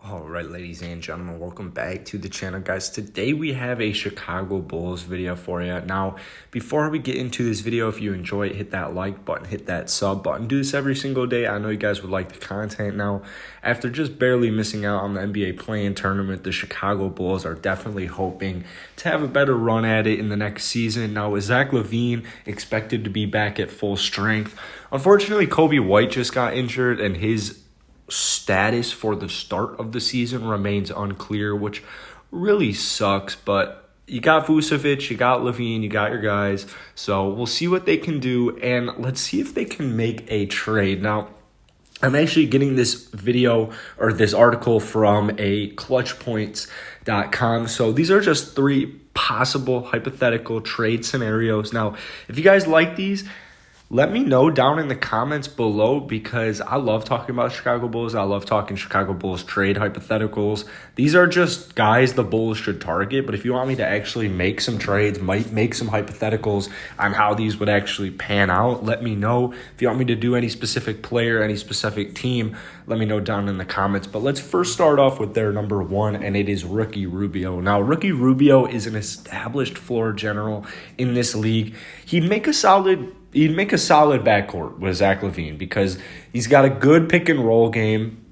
All right, ladies and gentlemen, welcome back to the channel, guys. Today we have a Chicago Bulls video for you. Now, before we get into this video, if you enjoy it, hit that like button, hit that sub button. Do this every single day. I know you guys would like the content. Now, after just barely missing out on the NBA play-in tournament, the Chicago Bulls are definitely hoping to have a better run at it in the next season. Now, with Zach LaVine expected to be back at full strength, unfortunately, Kobe White just got injured, and his status for the start of the season remains unclear, which really sucks. But you got Vucevic, you got LaVine, you got your guys, so we'll see what they can do, and let's see if they can make a trade. Now, I'm actually getting this video or this article from a clutchpoints.com. So these are just 3 possible hypothetical trade scenarios. Now, if you guys like these, let me know down in the comments below, because I love talking about Chicago Bulls. I love talking Chicago Bulls trade hypotheticals. These are just guys the Bulls should target, but if you want me to actually make some trades, might make some hypotheticals on how these would actually pan out, let me know. If you want me to do any specific player, any specific team, let me know down in the comments. But let's first start off with their number 1, and it is Ricky Rubio. Now, Ricky Rubio is an established floor general in this league. He'd make a solid backcourt with Zach LaVine because he's got a good pick and roll game,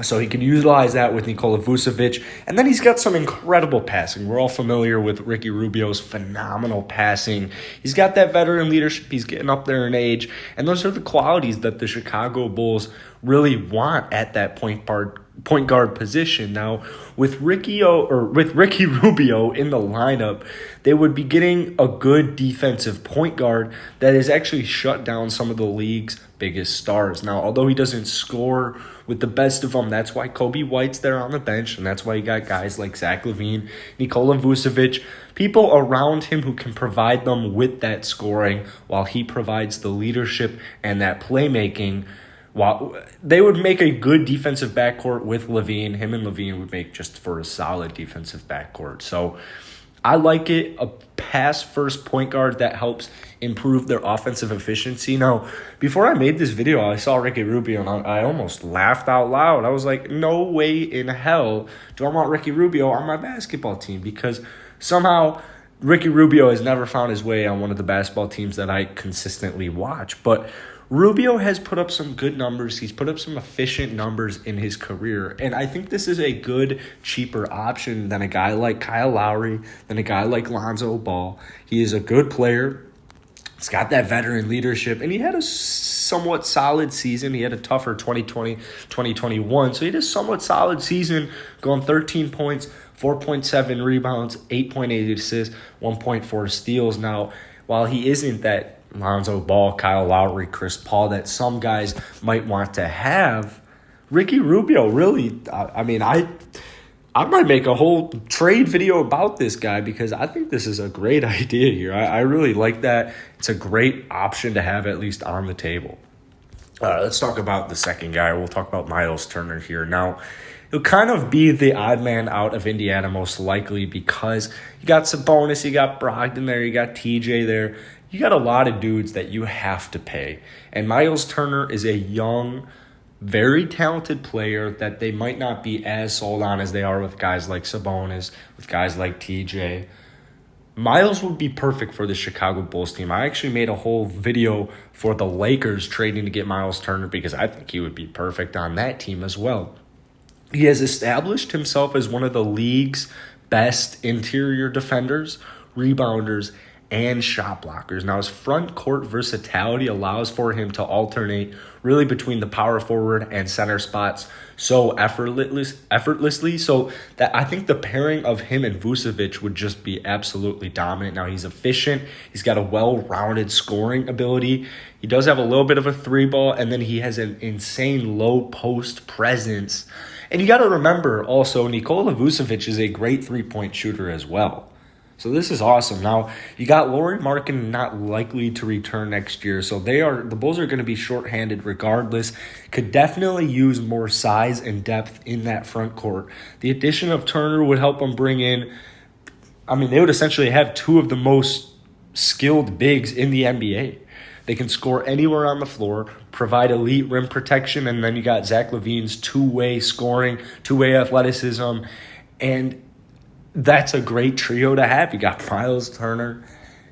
so he can utilize that with Nikola Vucevic. And then he's got some incredible passing. We're all familiar with Ricky Rubio's phenomenal passing. He's got that veteran leadership. He's getting up there in age. And those are the qualities that the Chicago Bulls really want at that point guard position. Now, with Ricky Rubio in the lineup, they would be getting a good defensive point guard that has actually shut down some of the league's biggest stars. Now, although he doesn't score with the best of them, that's why Kobe White's there on the bench, and that's why you got guys like Zach LaVine, Nikola Vucevic, people around him who can provide them with that scoring while he provides the leadership and that playmaking. While they would make a good defensive backcourt with LaVine, him and LaVine would make just for a solid defensive backcourt. So I like it, a pass-first point guard that helps improve their offensive efficiency. Now, before I made this video, I saw Ricky Rubio, and I almost laughed out loud. I was like, no way in hell do I want Ricky Rubio on my basketball team, because somehow Ricky Rubio has never found his way on one of the basketball teams that I consistently watch. But Rubio has put up some good numbers. He's put up some efficient numbers in his career. And I think this is a good, cheaper option than a guy like Kyle Lowry, than a guy like Lonzo Ball. He is a good player. He's got that veteran leadership. And he had a somewhat solid season. He had a tougher 2020, 2021. So he had a somewhat solid season, going 13 points, 4.7 rebounds, 8.8 assists, 1.4 steals. Now, while he isn't that Lonzo Ball, Kyle Lowry, Chris Paul that some guys might want to have, Ricky Rubio really, I might make a whole trade video about this guy, because I think this is a great idea here. I really like that. It's a great option to have at least on the table. Let's talk about the second guy. We'll talk about Miles Turner here. Now, he'll kind of be the odd man out of Indiana most likely, because you got Sabonis, you got Brogdon there, you got TJ there. You got a lot of dudes that you have to pay. And Miles Turner is a young, very talented player that they might not be as sold on as they are with guys like Sabonis, with guys like TJ. Miles would be perfect for the Chicago Bulls team. I actually made a whole video for the Lakers trading to get Miles Turner, because I think he would be perfect on that team as well. He has established himself as one of the league's best interior defenders, rebounders, and shot blockers. Now, his front court versatility allows for him to alternate really between the power forward and center spots so effortlessly. So that I think the pairing of him and Vucevic would just be absolutely dominant. Now, he's efficient. He's got a well-rounded scoring ability. He does have a little bit of a 3-ball, and then he has an insane low post presence. And you got to remember also, Nikola Vucevic is a great 3-point shooter as well. So this is awesome. Now, you got Lauri Markkanen not likely to return next year, so the Bulls are going to be shorthanded regardless. Could definitely use more size and depth in that front court. The addition of Turner would help them bring in, they would essentially have 2 of the most skilled bigs in the NBA. They can score anywhere on the floor, provide elite rim protection, and then you got Zach LaVine's two-way scoring, two-way athleticism, and that's a great trio to have. You got Miles Turner,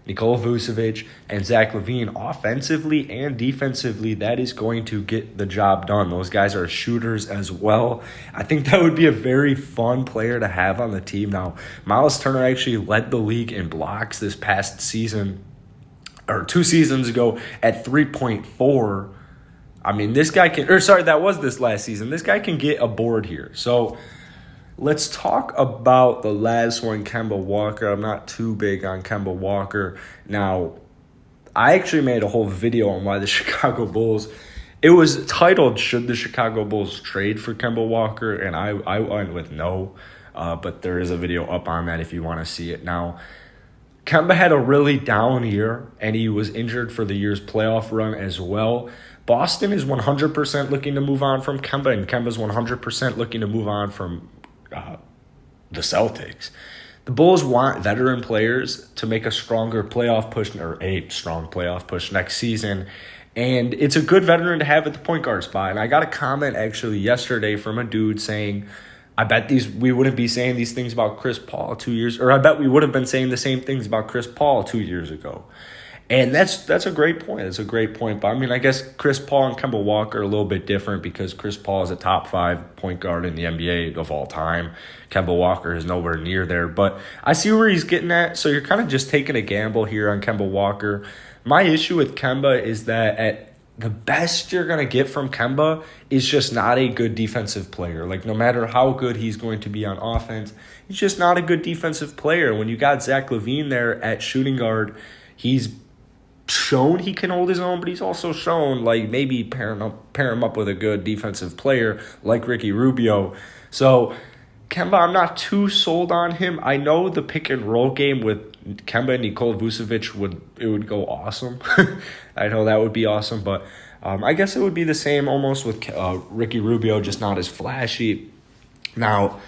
Nikola Vucevic, and Zach LaVine. Offensively and defensively, that is going to get the job done. Those guys are shooters as well. I think that would be a very fun player to have on the team. Now, Miles Turner actually led the league in blocks this past season, or 2 seasons ago, at 3.4. I mean, this guy can, or sorry, that was this last season. This guy can get a board here. So let's talk about the last one, Kemba Walker. I'm not too big on Kemba Walker. Now, I actually made a whole video on why the Chicago Bulls, it was titled, Should the Chicago Bulls Trade for Kemba Walker? And I went with no, but there is a video up on that if you want to see it. Now, Kemba had a really down year, and he was injured for the year's playoff run as well. Boston is 100% looking to move on from Kemba, and Kemba's 100% looking to move on from the Celtics. The Bulls want veteran players to make a strong playoff push next season, and it's a good veteran to have at the point guard spot. And I got a comment actually yesterday from a dude saying, I bet we wouldn't be saying these things about Chris Paul 2 years, or I bet we would have been saying the same things about Chris Paul 2 years ago. And that's a great point. It's a great point. But I mean, I guess Chris Paul and Kemba Walker are a little bit different because Chris Paul is a top 5 point guard in the NBA of all time. Kemba Walker is nowhere near there. But I see where he's getting at. So you're kind of just taking a gamble here on Kemba Walker. My issue with Kemba is that at the best you're going to get from Kemba is just not a good defensive player. Like, no matter how good he's going to be on offense, he's just not a good defensive player. When you got Zach LaVine there at shooting guard, he's shown he can hold his own, but he's also shown, like, maybe pair him up with a good defensive player like Ricky Rubio. So Kemba, I'm not too sold on him. I know the pick and roll game with Kemba and Nikola Vucevic would go awesome. I know that would be awesome, but I guess it would be the same almost with Ricky Rubio, just not as flashy. Now,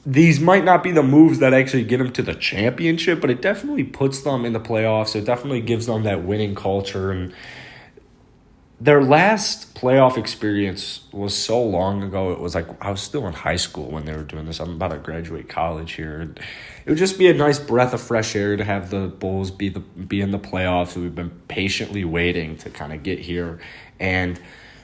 these might not be the moves that actually get them to the championship, but it definitely puts them in the playoffs. It definitely gives them that winning culture. And their last playoff experience was so long ago. It was like I was still in high school when they were doing this. I'm about to graduate college here. And it would just be a nice breath of fresh air to have the Bulls be in the playoffs. We've been patiently waiting to kind of get here. And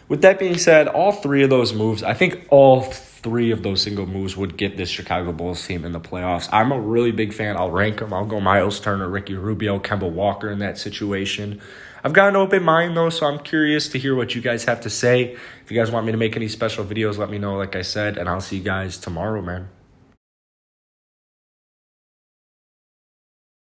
with that being said, all 3 of those moves, I think all 3 of those single moves would get this Chicago Bulls team in the playoffs. I'm a really big fan. I'll rank them. I'll go Miles Turner, Ricky Rubio, Kemba Walker in that situation. I've got an open mind, though, so I'm curious to hear what you guys have to say. If you guys want me to make any special videos, let me know, like I said, and I'll see you guys tomorrow, man.